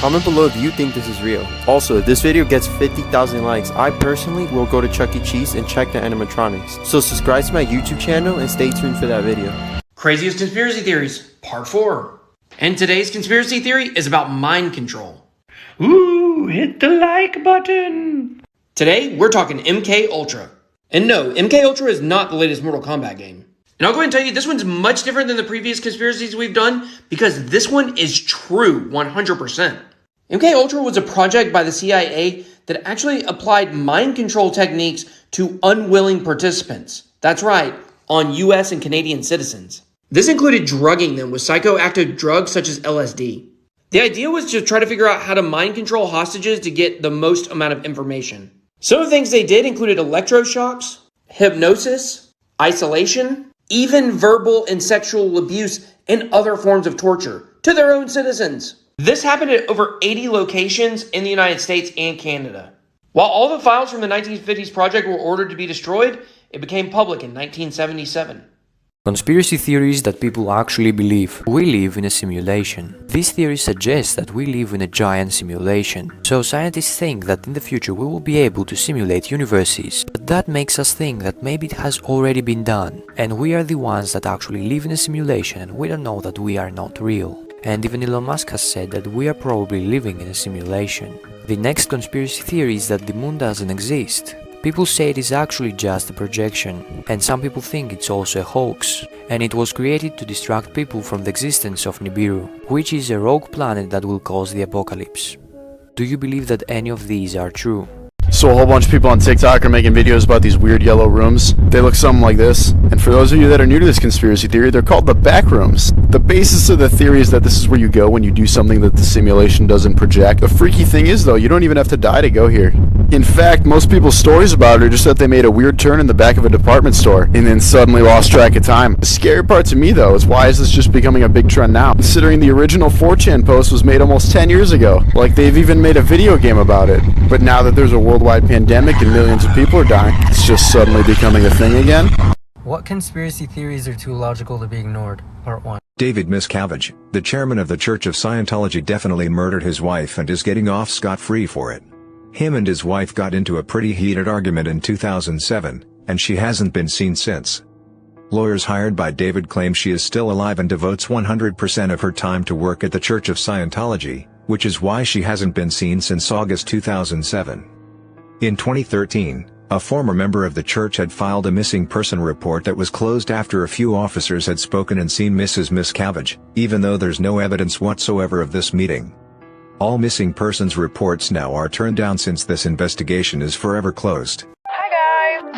Comment below if you think this is real. Also, if this video gets 50,000 likes, I personally will go to Chuck E. Cheese and check the animatronics. So subscribe to my YouTube channel and stay tuned for that video. Craziest conspiracy theories, part 4. And today's conspiracy theory is about mind control. Ooh, hit the like button. Today, we're talking MKUltra. And no, MKUltra is not the latest Mortal Kombat game. And I'll go ahead and tell you, this one's much different than the previous conspiracies we've done because this one is true 100%. MKUltra was a project by the CIA that actually applied mind control techniques to unwilling participants. That's right, on US and Canadian citizens. This included drugging them with psychoactive drugs such as LSD. The idea was to try to figure out how to mind control hostages to get the most amount of information. Some of the things they did included electroshocks, hypnosis, isolation, even verbal and sexual abuse and other forms of torture to their own citizens. This happened at over 80 locations in the United States and Canada. While all the files from the 1950s project were ordered to be destroyed, it became public in 1977. Conspiracy theories that people actually believe. We live in a simulation. These theories suggest that we live in a giant simulation. So scientists think that in the future we will be able to simulate universes. But that makes us think that maybe it has already been done. And we are the ones that actually live in a simulation and we don't know that we are not real. And even Elon Musk has said that we are probably living in a simulation. The next conspiracy theory is that the moon doesn't exist. People say it is actually just a projection, and some people think it's also a hoax, and it was created to distract people from the existence of Nibiru, which is a rogue planet that will cause the apocalypse. Do you believe that any of these are true? So a whole bunch of people on TikTok are making videos about these weird yellow rooms. They look something like this. And for those of you that are new to this conspiracy theory, they're called the back rooms. The basis of the theory is that this is where you go when you do something that the simulation doesn't project. The freaky thing is though, you don't even have to die to go here. In fact, most people's stories about it are just that they made a weird turn in the back of a department store and then suddenly lost track of time. The scary part to me though is why is this just becoming a big trend now? Considering the original 4chan post was made almost 10 years ago. Like they've even made a video game about it. But now that there's a worldwide pandemic and millions of people are dying, it's just suddenly becoming a thing again. What conspiracy theories are too logical to be ignored? Part 1. David Miscavige, the chairman of the Church of Scientology, definitely murdered his wife and is getting off scot-free for it. Him and his wife got into a pretty heated argument in 2007, and she hasn't been seen since. Lawyers hired by David claim she is still alive and devotes 100% of her time to work at the Church of Scientology, which is why she hasn't been seen since August 2007. In 2013, a former member of the church had filed a missing person report that was closed after a few officers had spoken and seen Mrs. Miscavige, even though there's no evidence whatsoever of this meeting. All missing persons reports now are turned down since this investigation is forever closed.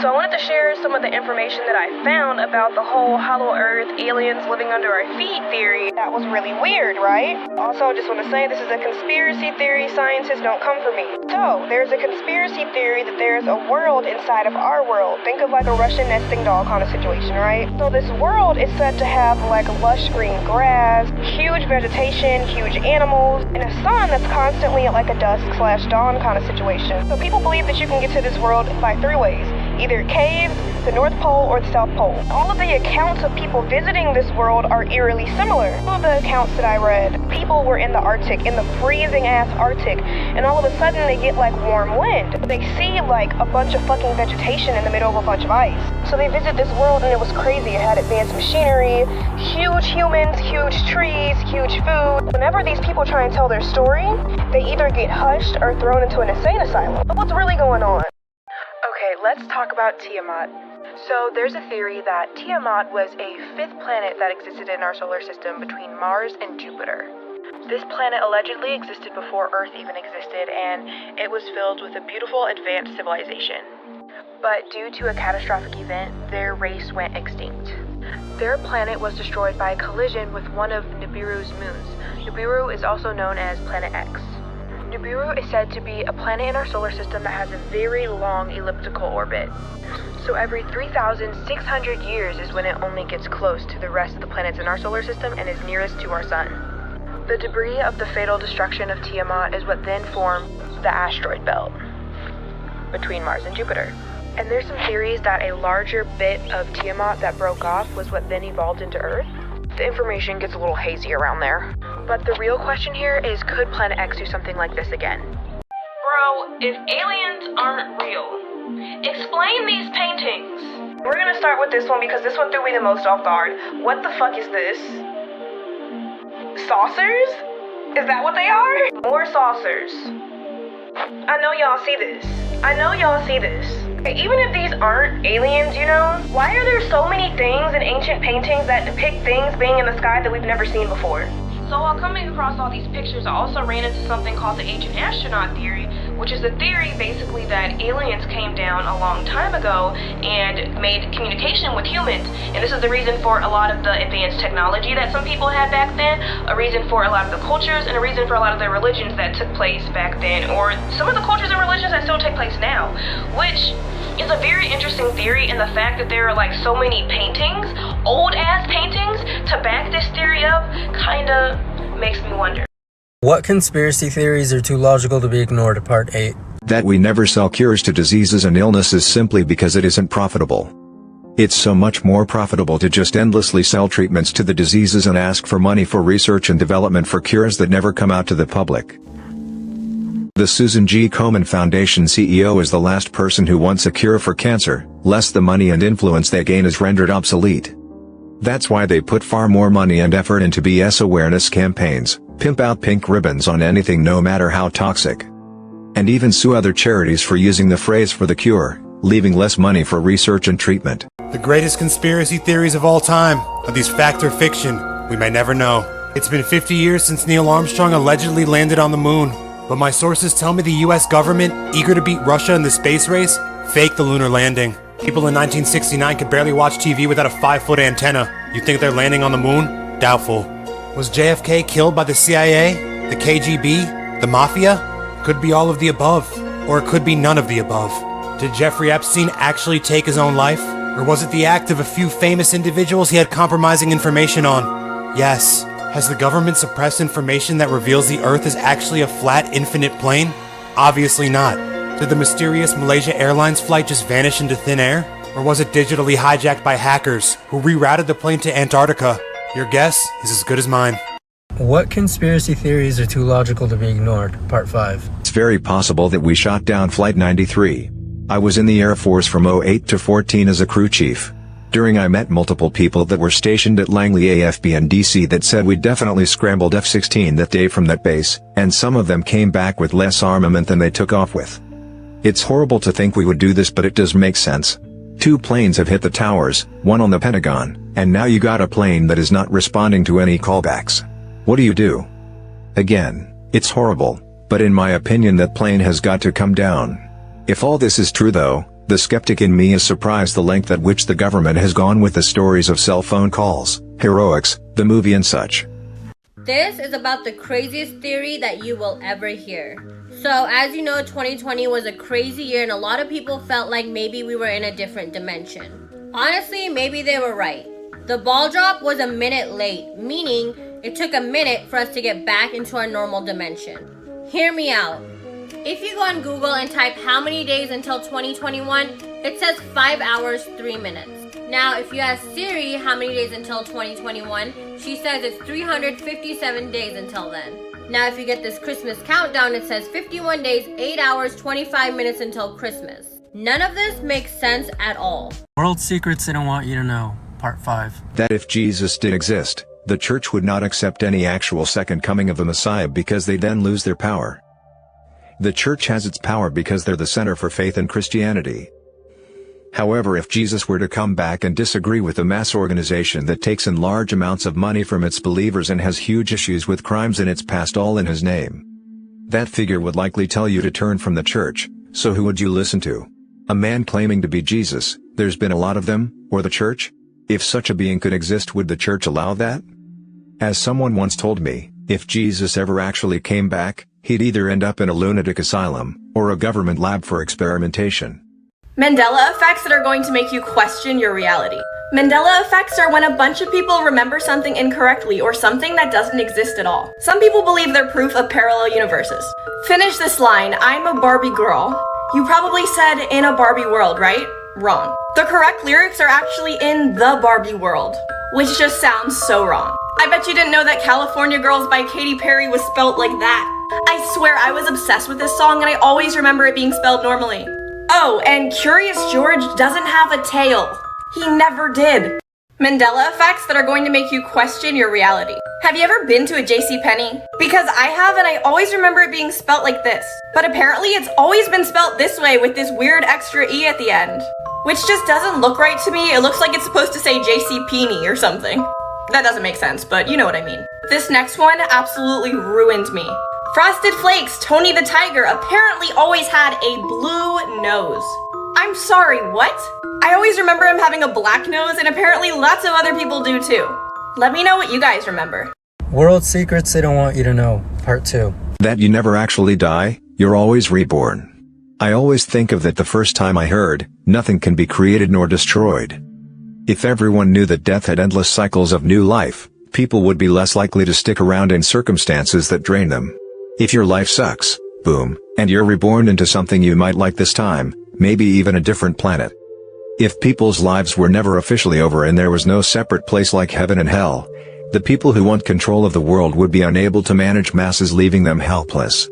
So I wanted to share some of the information that I found about the whole hollow earth, aliens living under our feet theory. That was really weird, right? Also, I just want to say this is a conspiracy theory. Scientists don't come for me. So, there's a conspiracy theory that there's a world inside of our world. Think of like a Russian nesting doll kind of situation, right? So this world is said to have like lush green grass, huge vegetation, huge animals, and a sun that's constantly at like a dusk/dawn kind of situation. So people believe that you can get to this world by 3 ways. Either caves, the North Pole, or the South Pole. All of the accounts of people visiting this world are eerily similar. Some of the accounts that I read, people were in the Arctic, in the freezing ass Arctic, and all of a sudden they get like warm wind. They see like a bunch of fucking vegetation in the middle of a bunch of ice. So they visit this world and it was crazy. It had advanced machinery, huge humans, huge trees, huge food. Whenever these people try and tell their story, they either get hushed or thrown into an insane asylum. But what's really going on? Okay, let's talk about Tiamat. So there's a theory that Tiamat was a 5th planet that existed in our solar system between Mars and Jupiter. This planet allegedly existed before Earth even existed, and it was filled with a beautiful advanced civilization. But due to a catastrophic event, their race went extinct. Their planet was destroyed by a collision with one of Nibiru's moons. Nibiru is also known as Planet X. Nibiru is said to be a planet in our solar system that has a very long elliptical orbit. So every 3,600 years is when it only gets close to the rest of the planets in our solar system and is nearest to our sun. The debris of the fatal destruction of Tiamat is what then formed the asteroid belt between Mars and Jupiter. And there's some theories that a larger bit of Tiamat that broke off was what then evolved into Earth. The information gets a little hazy around there. But the real question here is, could Planet X do something like this again? Bro, if aliens aren't real, explain these paintings. We're gonna start with this one because this one threw me the most off guard. What the fuck is this? Saucers? Is that what they are? More saucers. I know y'all see this. Even if these aren't aliens, you know, why are there so many things in ancient paintings that depict things being in the sky that we've never seen before? So while coming across all these pictures, I also ran into something called the ancient astronaut theory, which is the theory basically that aliens came down a long time ago and made communication with humans. And this is the reason for a lot of the advanced technology that some people had back then, a reason for a lot of the cultures, and a reason for a lot of the religions that took place back then, or some of the cultures and religions that still take place now, which is a very interesting theory. And the fact that there are like so many paintings, old ass paintings, to back this theory up kinda makes me wonder. What conspiracy theories are too logical to be ignored? Part 8. That we never sell cures to diseases and illnesses simply because it isn't profitable. It's so much more profitable to just endlessly sell treatments to the diseases and ask for money for research and development for cures that never come out to the public. The Susan G. Komen Foundation CEO is the last person who wants a cure for cancer, less the money and influence they gain is rendered obsolete. That's why they put far more money and effort into BS awareness campaigns, pimp out pink ribbons on anything no matter how toxic, and even sue other charities for using the phrase for the cure, leaving less money for research and treatment. The greatest conspiracy theories of all time. Are these fact or fiction? We may never know. It's been 50 years since Neil Armstrong allegedly landed on the moon, but my sources tell me the US government, eager to beat Russia in the space race, faked the lunar landing. People in 1969 could barely watch TV without a 5-foot antenna. You think they're landing on the moon? Doubtful. Was JFK killed by the CIA? The KGB? The Mafia? Could be all of the above. Or it could be none of the above. Did Jeffrey Epstein actually take his own life? Or was it the act of a few famous individuals he had compromising information on? Yes. Has the government suppressed information that reveals the Earth is actually a flat, infinite plane? Obviously not. Did the mysterious Malaysia Airlines flight just vanish into thin air? Or was it digitally hijacked by hackers who rerouted the plane to Antarctica? Your guess is as good as mine. What conspiracy theories are too logical to be ignored? Part 5. It's very possible that we shot down Flight 93. I was in the Air Force from 08 to 14 as a crew chief. During I met multiple people that were stationed at Langley AFB and DC that said we definitely scrambled F-16 that day from that base, and some of them came back with less armament than they took off with. It's horrible to think we would do this, but it does make sense. 2 planes have hit the towers, one on the Pentagon, and now you got a plane that is not responding to any callbacks. What do you do? Again, it's horrible, but in my opinion that plane has got to come down. If all this is true though, the skeptic in me is surprised the length at which the government has gone with the stories of cell phone calls, heroics, the movie and such. This is about the craziest theory that you will ever hear. So, as you know, 2020 was a crazy year and a lot of people felt like maybe we were in a different dimension. Honestly, maybe they were right. The ball drop was a minute late, meaning it took a minute for us to get back into our normal dimension. Hear me out. If you go on Google and type how many days until 2021, it says 5 hours, 3 minutes. Now, if you ask Siri how many days until 2021, she says it's 357 days until then. Now, if you get this Christmas countdown, it says 51 days, 8 hours, 25 minutes until Christmas. None of this makes sense at all. World secrets they don't want you to know. Part 5. That if Jesus did exist, the church would not accept any actual second coming of the Messiah because they then lose their power. The church has its power because they're the center for faith in Christianity. However, if Jesus were to come back and disagree with a mass organization that takes in large amounts of money from its believers and has huge issues with crimes in its past all in his name, that figure would likely tell you to turn from the church. So who would you listen to? A man claiming to be Jesus, there's been a lot of them, or the church? If such a being could exist, would the church allow that? As someone once told me, if Jesus ever actually came back, he'd either end up in a lunatic asylum, or a government lab for experimentation. Mandela effects that are going to make you question your reality. Mandela effects are when a bunch of people remember something incorrectly or something that doesn't exist at all. Some people believe they're proof of parallel universes. Finish this line, I'm a Barbie girl. You probably said in a Barbie world, right? Wrong. The correct lyrics are actually in the Barbie world. which just sounds so wrong. I bet you didn't know that California Girls by Katy Perry was spelt like that. I swear I was obsessed with this song and I always remember it being spelled normally. Oh, and Curious George doesn't have a tail. He never did. Mandela effects that are going to make you question your reality. Have you ever been to a JCPenney? Because I have, and I always remember it being spelt like this. But apparently it's always been spelt this way with this weird extra E at the end. Which just doesn't look right to me. It looks like it's supposed to say JCPenney or something. That doesn't make sense, but you know what I mean. This next one absolutely ruined me. Frosted Flakes, Tony the Tiger apparently always had a blue nose. I'm sorry, what? I always remember him having a black nose, and apparently lots of other people do too. Let me know what you guys remember. World Secrets They Don't Want You to Know, Part 2. That you never actually die, you're always reborn. I always think of that the first time I heard, nothing can be created nor destroyed. If everyone knew that death had endless cycles of new life, people would be less likely to stick around in circumstances that drain them. If your life sucks, boom, and you're reborn into something you might like this time, maybe even a different planet. If people's lives were never officially over and there was no separate place like heaven and hell, the people who want control of the world would be unable to manage masses, leaving them helpless.